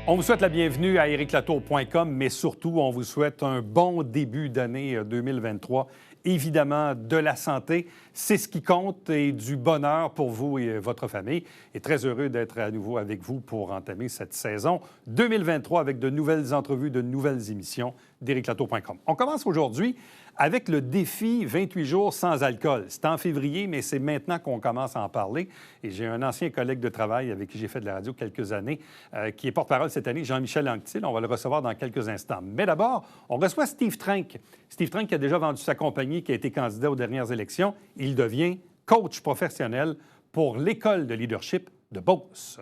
On vous souhaite la bienvenue à ericlatour.com, mais surtout, on vous souhaite un bon début d'année 2023. Évidemment, de la santé, c'est ce qui compte et du bonheur pour vous et votre famille. Et très heureux d'être à nouveau avec vous pour entamer cette saison 2023 avec de nouvelles entrevues, de nouvelles émissions d'ericlatour.com. On commence aujourd'hui avec le défi 28 jours sans alcool. C'est en février, mais c'est maintenant qu'on commence à en parler. Et j'ai un ancien collègue de travail avec qui j'ai fait de la radio quelques années, qui est porte-parole cette année, Jean-Michel Anctil. On va le recevoir dans quelques instants. Mais d'abord, on reçoit Steve Trenk. Steve Trenk qui a déjà vendu sa compagnie, qui a été candidat aux dernières élections. Il devient coach professionnel pour l'École de leadership de Beauce.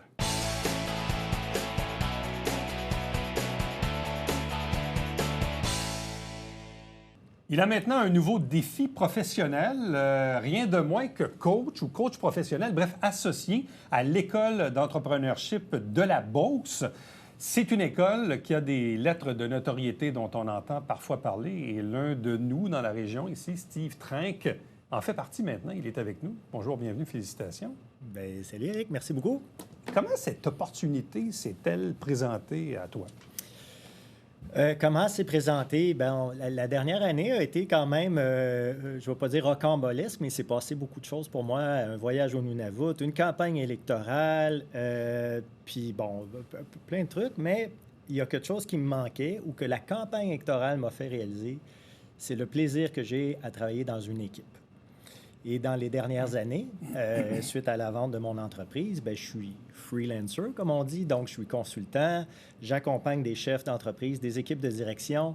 Il a maintenant un nouveau défi professionnel, rien de moins que coach ou coach professionnel, bref, associé à l'École d'entrepreneurship de la Beauce. C'est une école qui a des lettres de notoriété dont on entend parfois parler, et l'un de nous dans la région ici, Steve Trenk, en fait partie maintenant. Il est avec nous. Bonjour, bienvenue, félicitations. Bien, salut Eric, merci beaucoup. Comment cette opportunité s'est-elle présentée à toi? Comment c'est présenté? Bien, la dernière année a été quand même, je ne vais pas dire rocambolesque, mais il s'est passé beaucoup de choses pour moi. Un voyage au Nunavut, une campagne électorale, puis bon, plein de trucs, mais il y a quelque chose qui me manquait ou que la campagne électorale m'a fait réaliser, c'est le plaisir que j'ai à travailler dans une équipe. Et dans les dernières années, suite à la vente de mon entreprise, bien, je suis freelancer, comme on dit. Donc, je suis consultant, j'accompagne des chefs d'entreprise, des équipes de direction,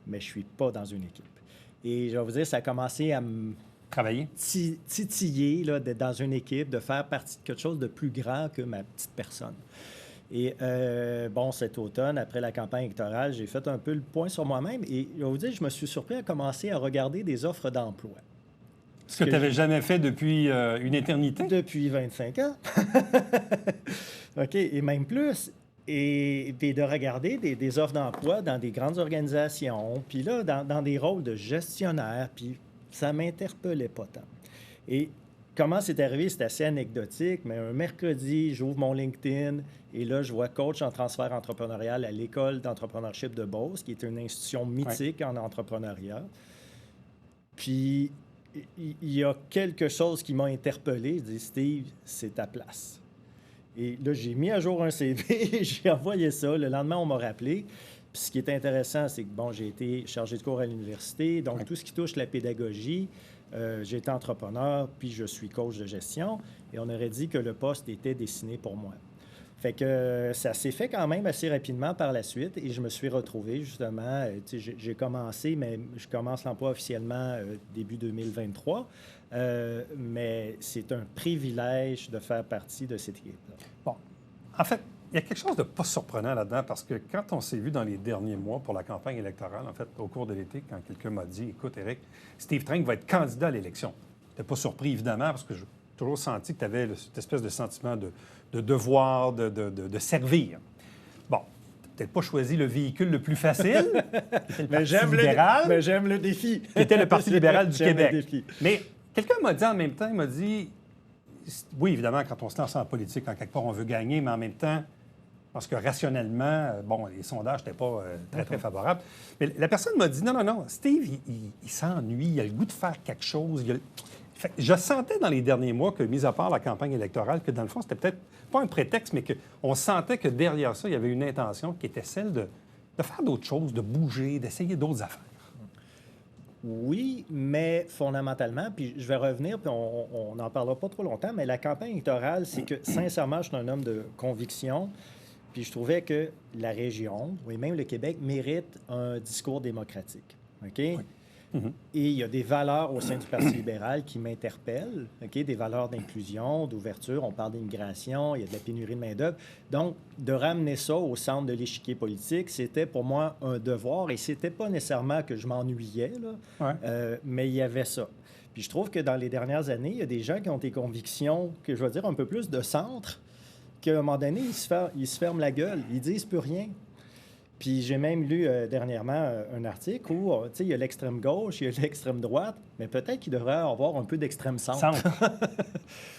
mais je ne suis pas dans une équipe. Et je vais vous dire, ça a commencé à me Travailler? Titiller là, d'être dans une équipe, de faire partie de quelque chose de plus grand que ma petite personne. Et bon, cet automne, après la campagne électorale, j'ai fait un peu le point sur moi-même et je vais vous dire, je me suis surpris à commencer à regarder des offres d'emploi. Ce que tu n'avais jamais fait depuis une éternité? Depuis 25 ans. OK, et même plus. Et de regarder des offres d'emploi dans des grandes organisations, puis là, dans des rôles de gestionnaire, puis ça ne m'interpellait pas tant. Et comment c'est arrivé, c'est assez anecdotique, mais un mercredi, j'ouvre mon LinkedIn et là, je vois coach en transfert entrepreneurial à l'École d'entrepreneurship de Beauce, qui est une institution mythique en entrepreneuriat. Puis il y a quelque chose qui m'a interpellé. Je dis, Steve, c'est ta place. Et là, j'ai mis à jour un CV, j'ai envoyé ça. Le lendemain, on m'a rappelé. Puis ce qui est intéressant, c'est que, bon, j'ai été chargé de cours à l'université. Donc, tout ce qui touche la pédagogie, j'ai été entrepreneur, puis je suis coach de gestion. Et on aurait dit que le poste était dessiné pour moi. Fait que ça s'est fait quand même assez rapidement par la suite et je me suis retrouvé justement, j'ai commencé, mais je commence l'emploi officiellement début 2023, mais c'est un privilège de faire partie de cette équipe-là. Bon, en fait, il y a quelque chose de pas surprenant là-dedans parce que quand on s'est vu dans les derniers mois pour la campagne électorale, en fait, au cours de l'été, quand quelqu'un m'a dit, écoute, Eric, Steve Trenk va être candidat à l'élection. Je n'étais pas surpris, évidemment, parce que j'ai toujours senti que tu avais cette espèce de sentiment de devoir, de servir. Bon, tu n'as peut-être pas choisi le véhicule le plus facile, qui était le Parti libéral. Mais j'aime le défi. Qui était le Parti libéral du Québec. Le défi. Mais quelqu'un m'a dit en même temps, il m'a dit, oui, évidemment, quand on se lance en politique, en quelque part, on veut gagner, mais en même temps, parce que rationnellement, bon, les sondages n'étaient pas très favorables. Mais la personne m'a dit, non, Steve, il s'ennuie, il a le goût de faire quelque chose. Je sentais dans les derniers mois que, mis à part la campagne électorale, que dans le fond, c'était peut-être pas un prétexte, mais qu'on sentait que derrière ça, il y avait une intention qui était celle de faire d'autres choses, de bouger, d'essayer d'autres affaires. Oui, mais fondamentalement, puis je vais revenir, puis on n'en parlera pas trop longtemps, mais la campagne électorale, c'est que, sincèrement, je suis un homme de conviction, puis je trouvais que la région, oui, même le Québec, mérite un discours démocratique. OK? Oui. Mm-hmm. Et il y a des valeurs au sein du Parti libéral qui m'interpellent, okay? Des valeurs d'inclusion, d'ouverture, on parle d'immigration, il y a de la pénurie de main-d'œuvre. Donc, de ramener ça au centre de l'échiquier politique, c'était pour moi un devoir et c'était pas nécessairement que je m'ennuyais, là, mais il y avait ça. Puis je trouve que dans les dernières années, il y a des gens qui ont des convictions, que je vais dire un peu plus de centre, qu'à un moment donné, ils se ferment la gueule, ils disent plus rien. Puis j'ai même lu dernièrement un article où, tu sais, il y a l'extrême gauche, il y a l'extrême droite, mais peut-être qu'il devrait y avoir un peu d'extrême centre.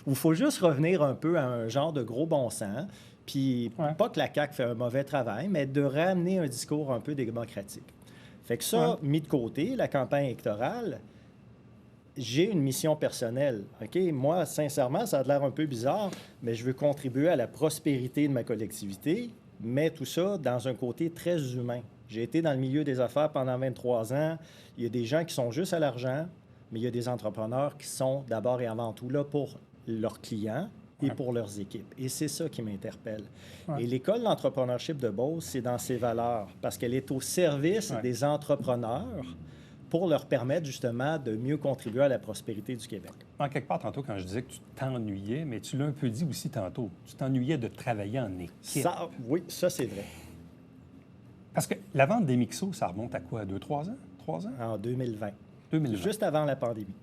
Où il faut juste revenir un peu à un genre de gros bon sens. Puis pas que la CAQ fait un mauvais travail, mais de ramener un discours un peu démocratique. Fait que ça, mis de côté, la campagne électorale, j'ai une mission personnelle. OK? Moi, sincèrement, ça a l'air un peu bizarre, mais je veux contribuer à la prospérité de ma collectivité, mais tout ça dans un côté très humain. J'ai été dans le milieu des affaires pendant 23 ans. Il y a des gens qui sont juste à l'argent, mais il y a des entrepreneurs qui sont d'abord et avant tout là pour leurs clients et pour leurs équipes. Et c'est ça qui m'interpelle. Et l'École d'entrepreneurship de Beauce, c'est dans ses valeurs, parce qu'elle est au service des entrepreneurs pour leur permettre justement de mieux contribuer à la prospérité du Québec. En quelque part, tantôt, quand je disais que tu t'ennuyais, mais tu l'as un peu dit aussi tantôt, tu t'ennuyais de travailler en équipe. Ça, oui, ça c'est vrai. Parce que la vente des mixos, ça remonte à quoi? 2-3 ans? 3 ans? En 2020. 2020. Juste avant la pandémie.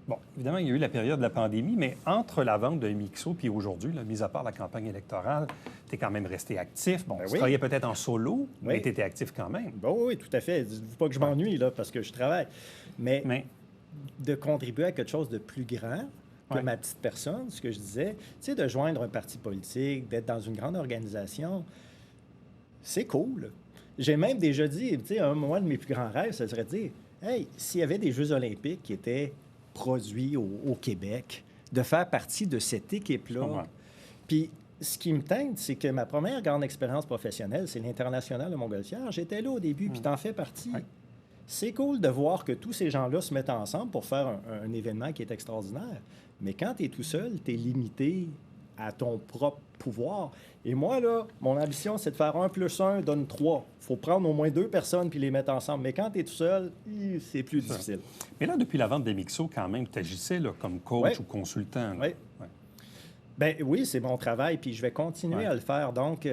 Bon, évidemment, il y a eu la période de la pandémie, mais entre la vente d'un mixo puis aujourd'hui, là, mis à part la campagne électorale, tu es quand même resté actif. Bon, tu travaillais peut-être en solo, mais tu étais actif quand même. Bon, oui, tout à fait. Dites-vous pas que je m'ennuie, là, parce que je travaille. Mais de contribuer à quelque chose de plus grand que ma petite personne, ce que je disais, tu sais, de joindre un parti politique, d'être dans une grande organisation, c'est cool. J'ai même déjà dit, tu sais, un de mes plus grands rêves, ça serait de dire, hey, s'il y avait des Jeux olympiques qui étaient produits au Québec, de faire partie de cette équipe-là. Puis, ce qui me teinte, c'est que ma première grande expérience professionnelle, c'est l'International de Montgolfière. J'étais là au début, puis t'en fais partie. C'est cool de voir que tous ces gens-là se mettent ensemble pour faire un événement qui est extraordinaire. Mais quand tu es tout seul, tu es limité à ton propre pouvoir. Et moi, là, mon ambition, c'est de faire 1 + 1 donne 3. Il faut prendre au moins 2 personnes puis les mettre ensemble. Mais quand tu es tout seul, c'est plus difficile. Mais là, depuis la vente des mixos, quand même, tu agissais là, comme coach ou consultant. Là. Bien, oui, c'est mon travail, puis je vais continuer à le faire. Donc,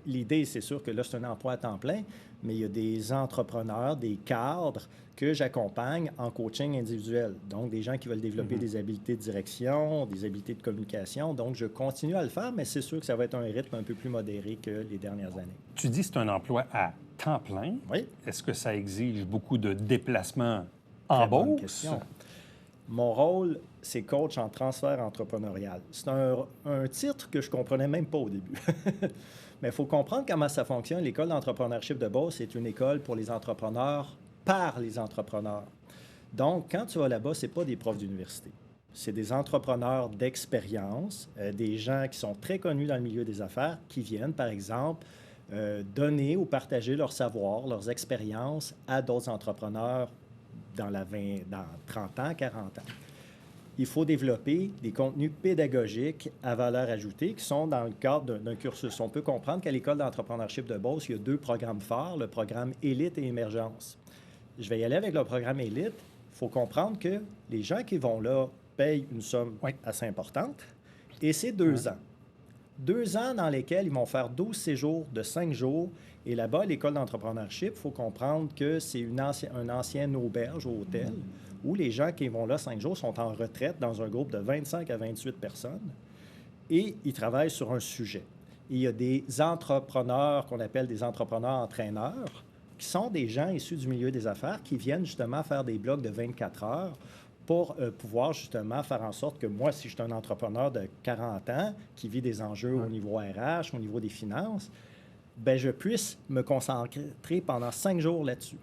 l'idée, c'est sûr que là, c'est un emploi à temps plein, mais il y a des entrepreneurs, des cadres que j'accompagne en coaching individuel. Donc, des gens qui veulent développer des habiletés de direction, des habiletés de communication. Donc, je continue à le faire, mais c'est sûr que ça va être un rythme un peu plus modéré que les dernières années. Tu dis que c'est un emploi à temps plein. Oui. Est-ce que ça exige beaucoup de déplacements en Beauce? Mon rôle, c'est coach en transfert entrepreneurial. C'est un titre que je ne comprenais même pas au début. Mais il faut comprendre comment ça fonctionne. L'École d'entrepreneurship de Beauce, c'est une école pour les entrepreneurs, par les entrepreneurs. Donc, quand tu vas là-bas, ce n'est pas des profs d'université. C'est des entrepreneurs d'expérience, des gens qui sont très connus dans le milieu des affaires, qui viennent, par exemple, donner ou partager leur savoir, leurs expériences à d'autres entrepreneurs dans 30 ans, 40 ans. Il faut développer des contenus pédagogiques à valeur ajoutée qui sont dans le cadre d'un cursus. On peut comprendre qu'à l'École d'entrepreneurship de Beauce, il y a 2 programmes phares, le programme Élite et Émergence. Je vais y aller avec le programme Élite. Il faut comprendre que les gens qui vont là payent une somme assez importante et c'est 2 ans. 2 ans dans lesquels ils vont faire 12 séjours de 5 jours. Et là-bas, à l'École d'entrepreneurship, il faut comprendre que c'est un ancienne auberge ou hôtel où les gens qui vont là 5 jours sont en retraite dans un groupe de 25 à 28 personnes et ils travaillent sur un sujet. Et il y a des entrepreneurs qu'on appelle des entrepreneurs-entraîneurs qui sont des gens issus du milieu des affaires qui viennent justement faire des blocs de 24 heures pour pouvoir justement faire en sorte que moi, si je suis un entrepreneur de 40 ans qui vit des enjeux au niveau RH, au niveau des finances, bien, je puisse me concentrer pendant 5 jours là-dessus.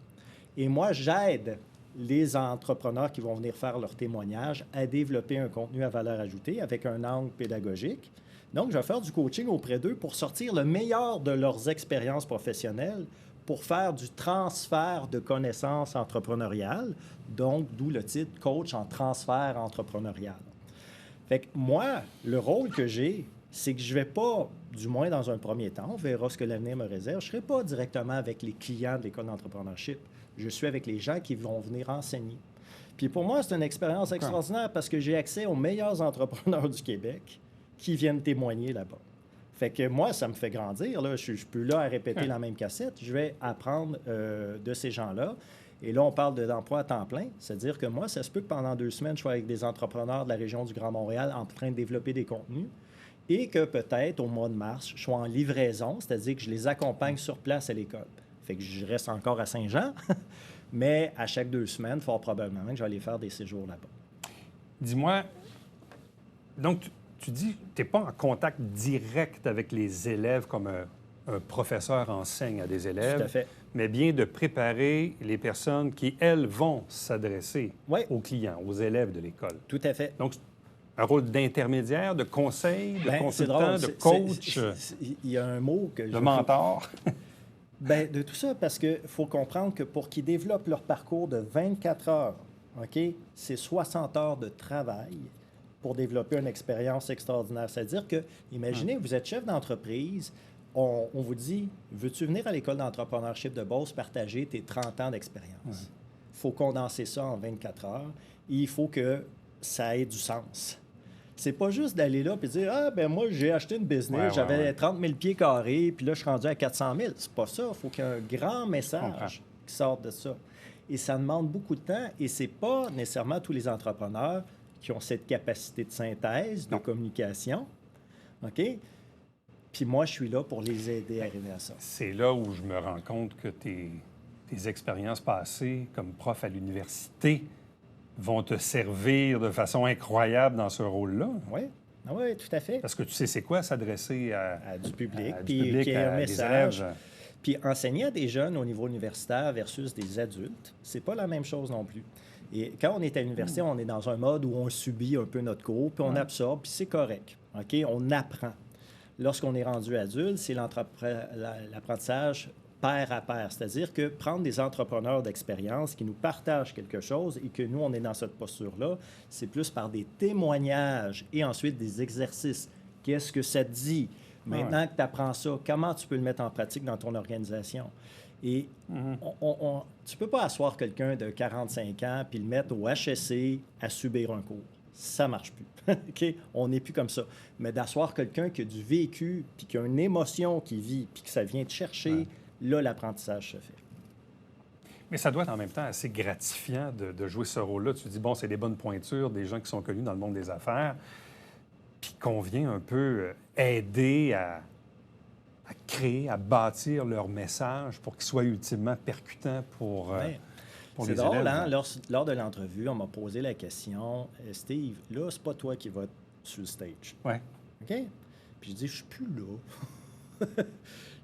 Et moi, j'aide les entrepreneurs qui vont venir faire leur témoignage à développer un contenu à valeur ajoutée avec un angle pédagogique. Donc, je vais faire du coaching auprès d'eux pour sortir le meilleur de leurs expériences professionnelles pour faire du transfert de connaissances entrepreneuriales, donc d'où le titre coach en transfert entrepreneurial. Fait que moi, le rôle que j'ai, c'est que je ne vais pas, du moins dans un premier temps, on verra ce que l'avenir me réserve, je ne serai pas directement avec les clients de l'École d'entrepreneurship. Je suis avec les gens qui vont venir enseigner. Puis pour moi, c'est une expérience extraordinaire parce que j'ai accès aux meilleurs entrepreneurs du Québec qui viennent témoigner là-bas. Fait que moi, ça me fait grandir. Là. Je ne suis plus là à répéter la même cassette. Je vais apprendre de ces gens-là. Et là, on parle d'emploi à temps plein. C'est-à-dire que moi, ça se peut que pendant 2 semaines, je sois avec des entrepreneurs de la région du Grand Montréal en train de développer des contenus. et que peut-être au mois de mars, je sois en livraison, c'est-à-dire que je les accompagne sur place à l'école. Fait que je reste encore à Saint-Jean, mais à chaque 2 semaines, fort probablement que je vais aller faire des séjours là-bas. Dis-moi, donc tu dis que tu n'es pas en contact direct avec les élèves comme un professeur enseigne à des élèves, Tout à fait. mais bien de préparer les personnes qui, elles, vont s'adresser Oui. aux clients, aux élèves de l'école. Tout à fait. Donc, un rôle d'intermédiaire, de conseil, de Ben, c'est consultant, drôle, de c'est- coach, Il y a un mot que de mentor. Ben, de tout ça, parce qu'il faut comprendre que pour qu'ils développent leur parcours de 24 heures, OK, c'est 60 heures de travail pour développer une expérience extraordinaire. C'est-à-dire que, imaginez, vous êtes chef d'entreprise, on vous dit, veux-tu venir à l'école d'entrepreneurship de Beauce partager tes 30 ans d'expérience? Il faut condenser ça en 24 heures et il faut que ça ait du sens. C'est pas juste d'aller là et dire ah, ben moi, j'ai acheté une business, Ouais, j'avais ouais. 30 000 pieds carrés, puis là, je suis rendu à 400 000. C'est pas ça. Il faut qu'il y ait un grand comprends. message qui sorte de ça. Et ça demande beaucoup de temps et c'est pas nécessairement tous les entrepreneurs qui ont cette capacité de synthèse, de Non. communication. OK? Puis moi, je suis là pour les aider à arriver à ça. C'est là où je me rends compte que tes expériences passées comme prof à l'université vont te servir de façon incroyable dans ce rôle-là. Oui, ah oui, tout à fait. Parce que tu sais c'est quoi s'adresser À du public, à du puis public, qu'il y ait un à des message. élèves. Puis enseigner à des jeunes au niveau universitaire versus des adultes, c'est pas la même chose non plus. Et quand on est à l'université, on est dans un mode où on subit un peu notre cours, puis on absorbe, puis c'est correct. OK? On apprend. Lorsqu'on est rendu adulte, c'est l'apprentissage pair à pair. C'est-à-dire que prendre des entrepreneurs d'expérience qui nous partagent quelque chose et que nous, on est dans cette posture-là, c'est plus par des témoignages et ensuite des exercices. Qu'est-ce que ça te dit? Maintenant que tu apprends ça, comment tu peux le mettre en pratique dans ton organisation? Et tu ne peux pas asseoir quelqu'un de 45 ans puis le mettre au HSC à subir un cours. Ça ne marche plus. OK? On n'est plus comme ça. Mais d'asseoir quelqu'un qui a du vécu puis qui a une émotion qui vit puis que ça vient te chercher, là, l'apprentissage se fait. Mais ça doit être en même temps assez gratifiant de jouer ce rôle-là. Tu te dis, bon, c'est des bonnes pointures, des gens qui sont connus dans le monde des affaires, puis qu'on vient un peu aider à créer, à bâtir leur message pour qu'il soit ultimement percutant pour Ouais. pour C'est les drôle, élèves. hein? Lors de l'entrevue, on m'a posé la question, Steve, là, c'est pas toi qui vas sur le stage. Ouais. OK? Puis je dis, je suis plus là.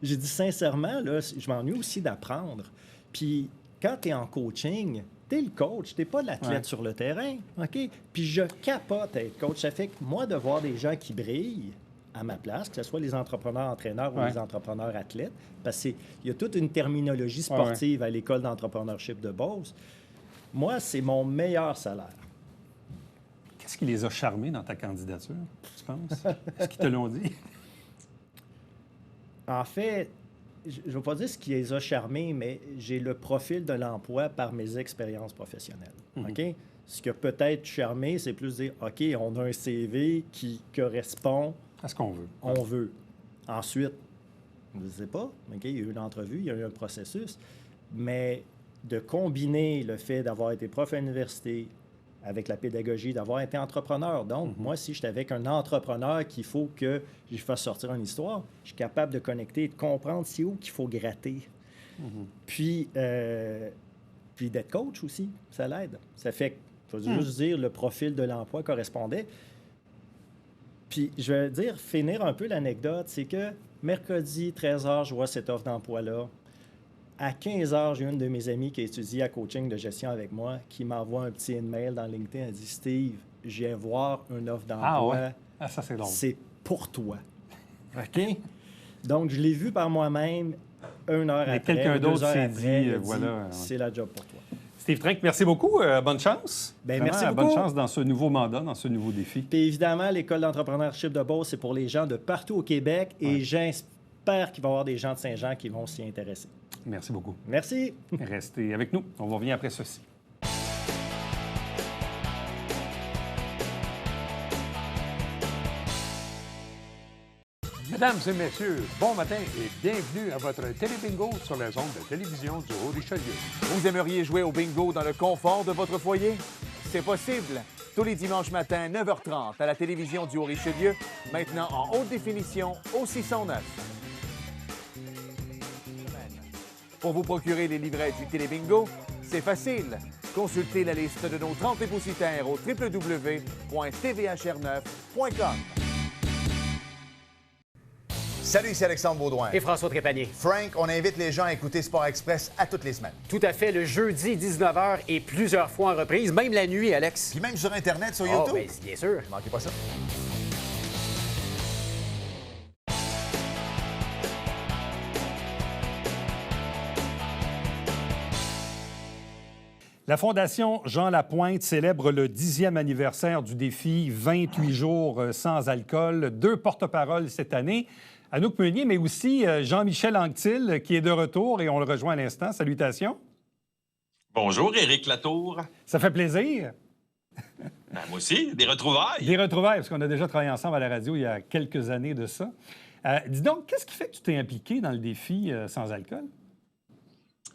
J'ai dit, sincèrement, là, je m'ennuie aussi d'apprendre. Puis quand tu es en coaching, tu es le coach, tu n'es pas l'athlète Ouais. sur le terrain. OK? Puis je capote à être coach. Ça fait que moi, de voir des gens qui brillent à ma place, que ce soit les entrepreneurs entraîneurs ou Ouais. les entrepreneurs athlètes, parce qu'il y a toute une terminologie sportive à l'école d'entrepreneurship de Beauce. Moi, c'est mon meilleur salaire. Qu'est-ce qui les a charmés dans ta candidature, tu penses? Est-ce qu'ils te l'ont dit? En fait, je ne vais pas dire ce qui les a charmés, mais j'ai le profil de l'emploi par mes expériences professionnelles. OK? Ce qui a peut-être charmé, c'est plus dire, OK, on a un CV qui correspond, À ce qu'on veut. on veut. Ensuite, je ne sais pas, OK, il y a eu une entrevue, il y a eu un processus, mais de combiner le fait d'avoir été prof à l'université avec la pédagogie, d'avoir été entrepreneur. Donc, moi, si j'étais avec un entrepreneur qu'il faut que je fasse sortir une histoire, je suis capable de connecter et de comprendre c'est où qu'il faut gratter. Puis d'être coach aussi, ça l'aide. Ça fait que, je veux juste dire, le profil de l'emploi correspondait. Puis, je vais dire, finir un peu l'anecdote, c'est que mercredi, 13h, je vois cette offre d'emploi-là. À 15h, j'ai une de mes amies qui étudie à coaching de gestion avec moi qui m'envoie un petit email dans LinkedIn. Elle dit, Steve, je viens voir une offre d'emploi. Ah ouais? Ah, ça, c'est drôle. C'est pour toi. OK? Donc, je l'ai vu par moi-même 1 heure Mais après. quelqu'un 2 d'autre heures s'est après, dit, il a voilà, ouais. C'est la job pour toi. Steve Trink, merci beaucoup. Bonne chance. Ben, Vraiment, merci Bonne beaucoup. chance dans ce nouveau mandat, dans ce nouveau défi. Puis évidemment, l'école d'entrepreneurship de Beauce, c'est pour les gens de partout au Québec et j'espère qu'il va y avoir des gens de Saint-Jean qui vont s'y intéresser. Merci beaucoup. Merci. Restez avec nous. On revient après ceci. Mesdames et messieurs, bon matin et bienvenue à votre télébingo sur les ondes de télévision du Haut-Richelieu. Vous aimeriez jouer au bingo dans le confort de votre foyer? c'est possible. Tous les dimanches matins, 9h30, à la télévision du Haut-Richelieu, maintenant en haute définition au 609. Pour vous procurer les livrets du Télébingo, c'est facile. Consultez la liste de nos 30 dépositaires au www.tvhr9.com. Salut, c'est Alexandre Baudouin. Et François Trépanier. Frank, on invite les gens à écouter Sport Express à toutes les semaines. Tout à fait, le jeudi 19h et plusieurs fois en reprise, même la nuit, Alex. Puis même sur Internet, sur Oh, YouTube. ben, bien sûr. Ne manquez pas ça. La Fondation Jean Lapointe célèbre le 10e anniversaire du défi 28 jours sans alcool. 2 porte-paroles cette année. Anouk Meunier, mais aussi Jean-Michel Anctil, qui est de retour et on le rejoint à l'instant. Salutations. Bonjour, Éric Latour. Ça fait plaisir. Moi aussi, des retrouvailles. Des retrouvailles, parce qu'on a déjà travaillé ensemble à la radio il y a quelques années de ça. Dis donc, qu'est-ce qui fait que tu t'es impliqué dans le défi sans alcool?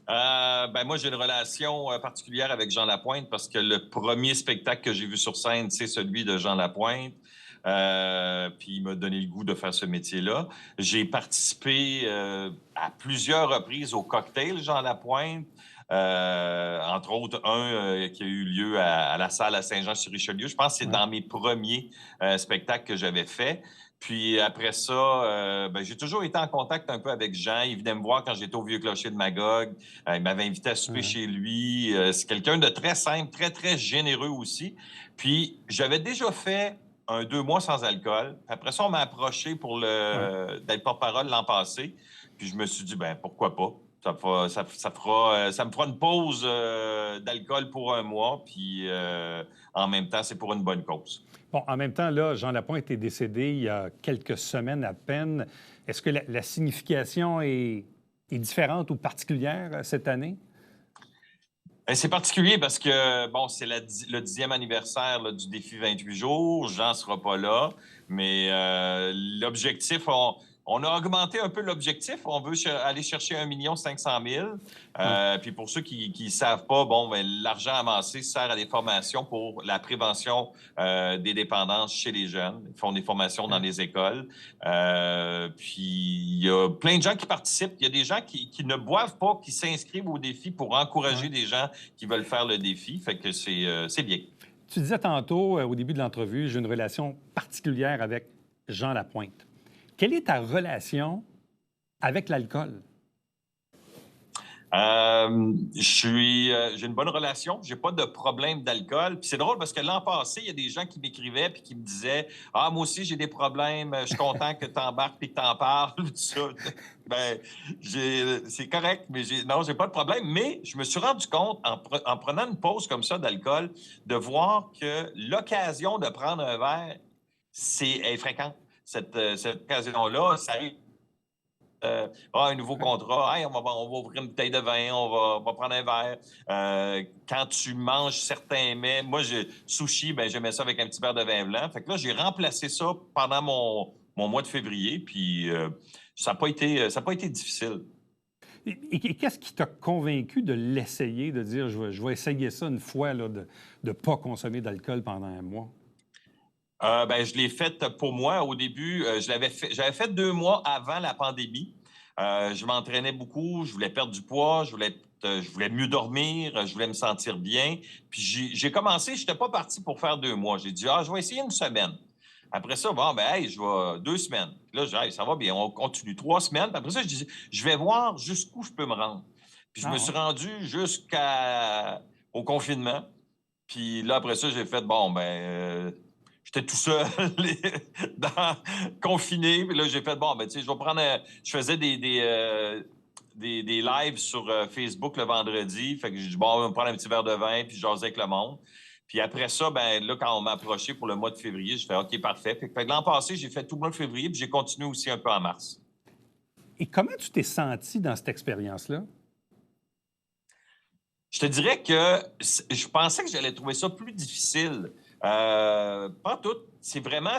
Moi, j'ai une relation particulière avec Jean Lapointe parce que le premier spectacle que j'ai vu sur scène, c'est celui de Jean Lapointe. Puis il m'a donné le goût de faire ce métier-là. J'ai participé à plusieurs reprises au cocktail Jean Lapointe. Entre autres, un qui a eu lieu à la salle à Saint-Jean-sur-Richelieu. Je pense que c'est dans mes premiers spectacles que j'avais fait. Puis après ça, j'ai toujours été en contact un peu avec Jean. Il venait me voir quand j'étais au Vieux Clocher de Magog. Il m'avait invité à souper chez lui. C'est quelqu'un de très simple, très, très généreux aussi. Puis j'avais déjà fait un 2 mois sans alcool. Après ça, on m'a approché pour d'être porte-parole l'an passé. Puis je me suis dit, pourquoi pas? Ça me fera une pause d'alcool pour 1 mois. Puis en même temps, c'est pour une bonne cause. Bon, en même temps, là, Jean Lapointe est décédé il y a quelques semaines à peine. Est-ce que la signification est différente ou particulière cette année? C'est particulier parce que, c'est le 10e anniversaire là, du défi 28 jours. Jean ne sera pas là, mais l'objectif, on a augmenté un peu l'objectif. On veut aller chercher 1 500 000. Puis pour ceux qui ne savent pas, l'argent amassé sert à des formations pour la prévention des dépendances chez les jeunes. Ils font des formations dans les écoles. Puis il y a plein de gens qui participent. Il y a des gens qui ne boivent pas, qui s'inscrivent au défi pour encourager des gens qui veulent faire le défi. Fait que c'est bien. Tu disais tantôt, au début de l'entrevue, j'ai une relation particulière avec Jean Lapointe. Quelle est ta relation avec l'alcool? J'ai une bonne relation. J'ai pas de problème d'alcool. Puis c'est drôle parce que l'an passé, il y a des gens qui m'écrivaient puis qui me disaient « Ah, moi aussi, j'ai des problèmes. Je suis content que tu embarques puis que tu en parles. » tout ça. C'est correct, mais j'ai pas de problème. Mais je me suis rendu compte, en prenant une pause comme ça d'alcool, de voir que l'occasion de prendre un verre, est fréquente. Cette occasion-là, ça arrive. Un nouveau contrat, hey, on va ouvrir une bouteille de vin, on va prendre un verre. Quand tu manges certains mets, moi, sushi, j'aimais ça avec un petit verre de vin blanc. Fait que là, j'ai remplacé ça pendant mon mois de février, puis ça n'a pas été difficile. Et qu'est-ce qui t'a convaincu de l'essayer, de dire je vais essayer ça une fois, là, de ne pas consommer d'alcool pendant 1 mois? Je l'ai fait pour moi au début. J'avais fait 2 mois avant la pandémie. Je m'entraînais beaucoup, je voulais perdre du poids, je voulais mieux dormir, je voulais me sentir bien. Puis j'ai commencé, je n'étais pas parti pour faire 2 mois. J'ai dit, je vais essayer 1 semaine. Après ça, je vais 2 semaines. Puis là, ça va bien, on continue 3 semaines. Puis après ça, je dis, je vais voir jusqu'où je peux me rendre. Puis je me suis rendu jusqu'au confinement. Puis là, après ça, j'ai fait, j'étais tout seul, confiné. Puis là, j'ai fait, je vais prendre... Je faisais des lives sur Facebook le vendredi. Fait que j'ai dit, on va prendre un petit verre de vin, puis jaser avec le monde. Puis après ça, là, quand on m'a approché pour le mois de février, j'ai fait, OK, parfait. Fait que l'an passé, j'ai fait tout le mois de février, puis j'ai continué aussi un peu en mars. Et comment tu t'es senti dans cette expérience-là? Je te dirais que je pensais que j'allais trouver ça plus difficile. Pas toutes. C'est vraiment,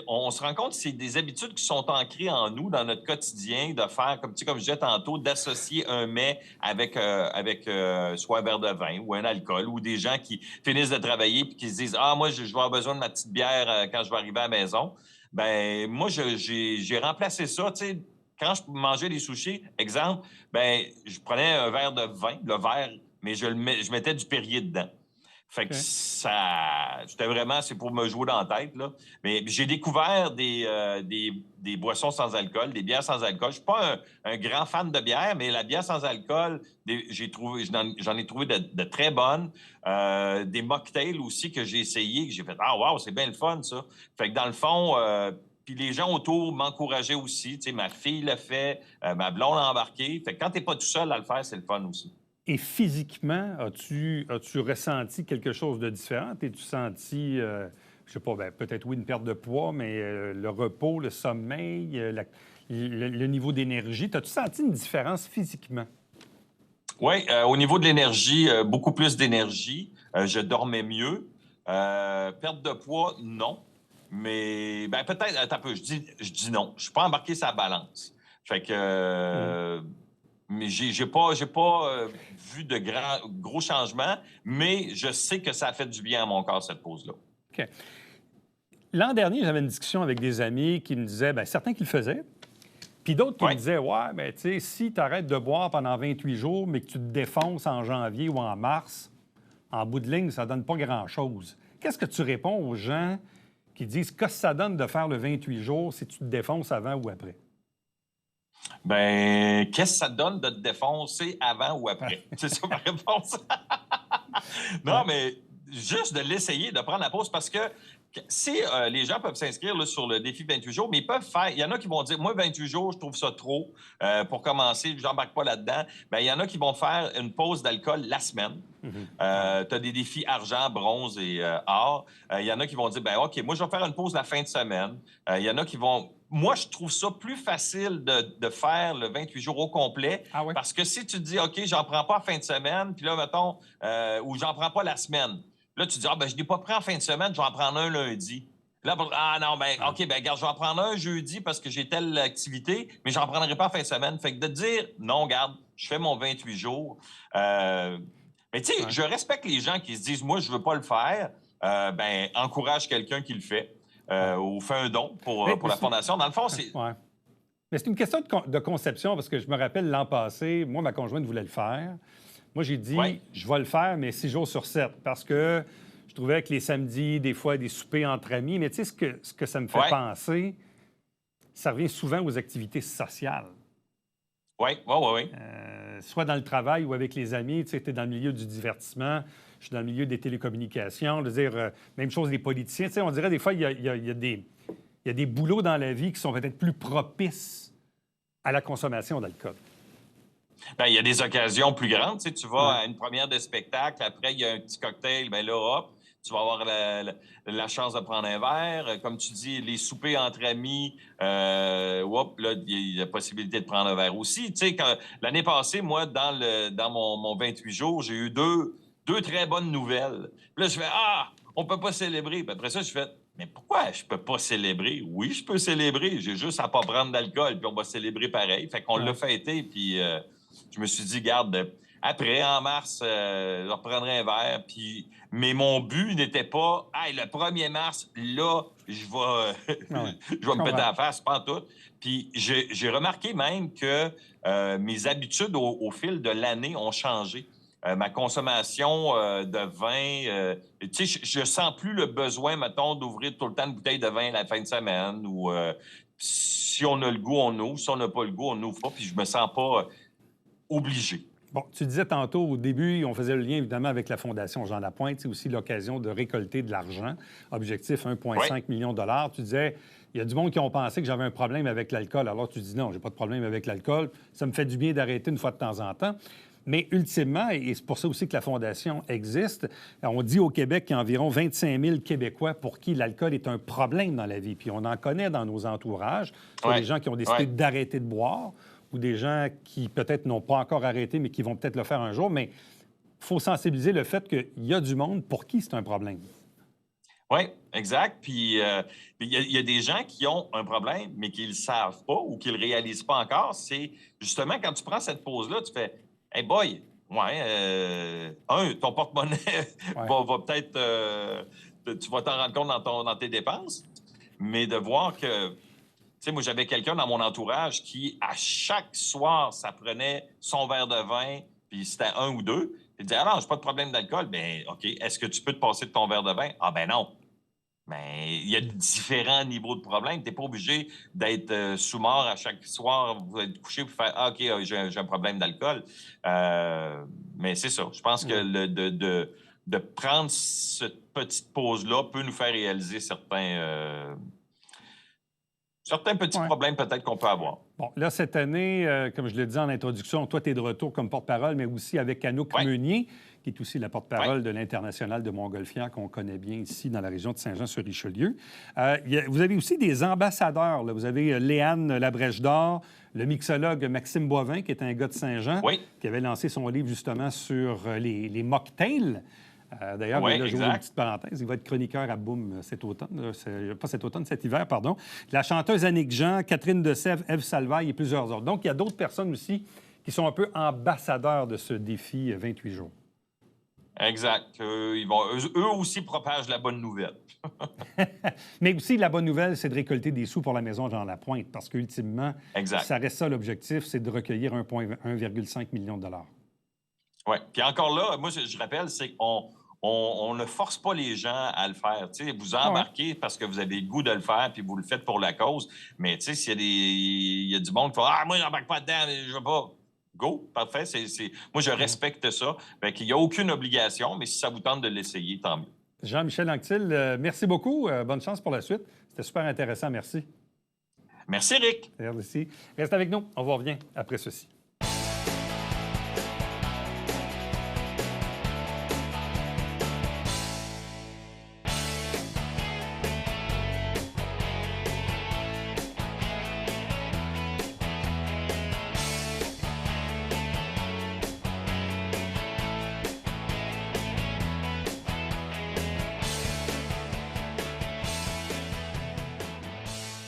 on se rend compte que c'est des habitudes qui sont ancrées en nous, dans notre quotidien, de faire, comme je disais tantôt, d'associer un mets avec soit un verre de vin ou un alcool, ou des gens qui finissent de travailler et qui se disent « Ah, moi, je vais avoir besoin de ma petite bière quand je vais arriver à la maison. » Ben moi, j'ai remplacé ça, tu sais, quand je mangeais des sushis, exemple, ben je prenais un verre de vin, le verre, mais je mettais du Perrier dedans. Fait que c'est pour me jouer dans la tête, là. Mais j'ai découvert des boissons sans alcool, des bières sans alcool. Je suis pas un grand fan de bière, mais la bière sans alcool, j'en ai trouvé de très bonnes. Des mocktails aussi que j'ai essayé, que j'ai fait « Ah, wow, c'est bien le fun, ça! » Fait que dans le fond, puis les gens autour m'encourageaient aussi. Tu sais, ma fille l'a fait, ma blonde a embarqué. Fait que quand t'es pas tout seul à le faire, c'est le fun aussi. Et physiquement, as-tu ressenti quelque chose de différent? T'es-tu senti, je sais pas, peut-être oui, une perte de poids, mais le repos, le sommeil, le niveau d'énergie, t'as-tu senti une différence physiquement? Oui, au niveau de l'énergie, beaucoup plus d'énergie. Je dormais mieux. Perte de poids, non. Mais peut-être, attends un peu, je dis non. Je suis pas embarqué sur la balance. Fait que... Mais j'ai pas vu de gros changements, mais je sais que ça a fait du bien à mon corps, cette pause-là. OK. L'an dernier, j'avais une discussion avec des amis qui me disaient, certains qui le faisaient, puis d'autres qui me disaient, ouais, tu sais, si tu arrêtes de boire pendant 28 jours, mais que tu te défonces en janvier ou en mars, en bout de ligne, ça donne pas grand-chose. Qu'est-ce que tu réponds aux gens qui disent que ça donne de faire le 28 jours si tu te défonces avant ou après? Qu'est-ce que ça donne de te défoncer avant ou après? C'est ça ma réponse. Non, mais juste de l'essayer, de prendre la pause, parce que si les gens peuvent s'inscrire là, sur le défi 28 jours, mais ils peuvent faire... Il y en a qui vont dire, moi, 28 jours, je trouve ça trop pour commencer, je n'embarque pas là-dedans. Il y en a qui vont faire une pause d'alcool la semaine. Tu as des défis argent, bronze et or. Il y en a qui vont dire, OK, moi, je vais faire une pause la fin de semaine. Il y en a qui vont... Moi, je trouve ça plus facile de faire le 28 jours au complet. Ah oui? Parce que si tu te dis, OK, j'en prends pas la fin de semaine, puis là, mettons, ou j'en prends pas la semaine. Là, tu dis, je n'ai pas pris en fin de semaine, je vais en prendre un lundi. Là, OK, regarde, je vais en prendre un jeudi parce que j'ai telle activité, mais j'en prendrai pas en fin de semaine. Fait que de dire, non, regarde, je fais mon 28 jours. Mais tu sais, je respecte les gens qui se disent, moi, je veux pas le faire. Encourage quelqu'un qui le fait. Ou fait un don pour la Fondation. Dans le fond, c'est... Ouais. Mais c'est une question de conception, parce que je me rappelle l'an passé, moi, ma conjointe voulait le faire. Moi, j'ai dit, je vais le faire, mais 6 jours sur 7, parce que je trouvais que les samedis, des fois, des soupers entre amis, mais tu sais, ce que ça me fait penser, ça revient souvent aux activités sociales. Oui. Soit dans le travail ou avec les amis, tu sais, tu es dans le milieu du divertissement, je suis dans le milieu des télécommunications, je veux dire, même chose des politiciens. Tu sais, on dirait des fois, il y a des boulots dans la vie qui sont peut-être plus propices à la consommation d'alcool. Il y a des occasions plus grandes. Tu sais, tu vas à une première de spectacle, après, il y a un petit cocktail, là, hop, tu vas avoir la chance de prendre un verre. Comme tu dis, les soupers entre amis, là, il y a la possibilité de prendre un verre aussi. Tu sais, l'année passée, moi, dans mon 28 jours, j'ai eu deux très bonnes nouvelles. Puis là, je fais, on peut pas célébrer. Puis après ça, je fais, mais pourquoi je peux pas célébrer? Oui, je peux célébrer. J'ai juste à pas prendre d'alcool, puis on va célébrer pareil. Fait qu'on l'a fêté, puis je me suis dit, garde, après, en mars, je reprendrai un verre. Puis... Mais mon but n'était pas, le 1er mars, là, je vais me péter la face, pas en tout. Puis j'ai remarqué même que mes habitudes au fil de l'année ont changé. Ma consommation de vin, tu sais, je sens plus le besoin, mettons, d'ouvrir tout le temps une bouteille de vin la fin de semaine. Ou si on a le goût, on ouvre. Si on n'a pas le goût, on n'ouvre pas. Puis je me sens pas obligé. Bon, tu disais tantôt, au début, on faisait le lien évidemment avec la Fondation Jean Lapointe. C'est aussi l'occasion de récolter de l'argent. Objectif 1,5 million de dollars. Tu disais, il y a du monde qui ont pensé que j'avais un problème avec l'alcool. Alors tu dis non, j'ai pas de problème avec l'alcool. Ça me fait du bien d'arrêter une fois de temps en temps. Mais ultimement, et c'est pour ça aussi que la Fondation existe, on dit au Québec qu'il y a environ 25 000 Québécois pour qui l'alcool est un problème dans la vie. Puis on en connaît dans nos entourages. Soit des gens qui ont décidé d'arrêter de boire ou des gens qui peut-être n'ont pas encore arrêté, mais qui vont peut-être le faire un jour. Mais il faut sensibiliser le fait qu'il y a du monde pour qui c'est un problème. Oui, exact. Puis il y a des gens qui ont un problème, mais qui ne le savent pas ou qui ne le réalisent pas encore. C'est justement quand tu prends cette pause-là, tu fais Hey boy, ouais, ton porte-monnaie Ouais. va peut-être. Tu vas t'en rendre compte dans tes dépenses, mais de voir que. Tu sais, moi, j'avais quelqu'un dans mon entourage qui, à chaque soir, ça prenait son verre de vin, puis c'était un ou deux. Il disait, ah non, j'ai pas de problème d'alcool. Ben, OK, est-ce que tu peux te passer de ton verre de vin? Ah, ben non. Mais il y a différents niveaux de problèmes. Tu n'es pas obligé d'être sous-mort à chaque soir, vous êtes couché pour faire ah, OK, j'ai un problème d'alcool. Mais c'est ça. Je pense que de prendre cette petite pause-là peut nous faire réaliser certains petits Ouais. problèmes peut-être qu'on peut avoir. Bon, là, cette année, comme je l'ai dit en introduction, toi, tu es de retour comme porte-parole, mais aussi avec Anouk Ouais. Meunier, qui est aussi la porte-parole de l'International de Montgolfière, qu'on connaît bien ici dans la région de Saint-Jean-sur-Richelieu. Vous avez aussi des ambassadeurs. Là. Vous avez Léane Labrèche d'Or, le mixologue Maxime Boivin, qui est un gars de Saint-Jean, Oui. qui avait lancé son livre justement sur les mocktails. D'ailleurs, Oui, là, j'ouvre exact. une petite parenthèse. Il va être chroniqueur à Boom cet automne. Pas cet automne, cet hiver, pardon. La chanteuse Annick Jean, Catherine Desèvres, Ève Salvaille et plusieurs autres. Donc, il y a d'autres personnes aussi qui sont un peu ambassadeurs de ce défi 28 jours. Exact. Eux aussi propagent la bonne nouvelle. Mais aussi, la bonne nouvelle, c'est de récolter des sous pour la maison Jean Lapointe, parce qu'ultimement, Exact. ça reste ça l'objectif, c'est de recueillir 1,5 million de dollars. Oui. Puis encore là, moi, je rappelle, c'est qu'on ne force pas les gens à le faire. Tu sais, vous embarquez parce que vous avez le goût de le faire puis vous le faites pour la cause. Mais tu sais, il y a du monde qui fait « Ah, moi, j'embarque pas dedans, je veux pas. » Go, parfait. Moi, je respecte ça. Fait qu'il n'y a aucune obligation, mais si ça vous tente de l'essayer, tant mieux. Jean-Michel Anctil, merci beaucoup. Bonne chance pour la suite. C'était super intéressant. Merci. Merci, Rick. Merci. Reste avec nous. On vous revient après ceci.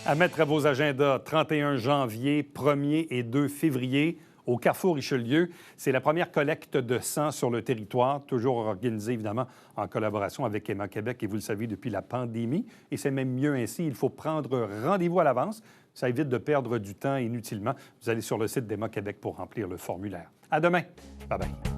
À mettre à vos agendas, 31 janvier, 1er et 2 février, au Carrefour Richelieu. C'est la première collecte de sang sur le territoire, toujours organisée évidemment en collaboration avec Emma Québec, et vous le savez depuis la pandémie. Et c'est même mieux ainsi, il faut prendre rendez-vous à l'avance. Ça évite de perdre du temps inutilement. Vous allez sur le site d'Emma Québec pour remplir le formulaire. À demain. Bye bye.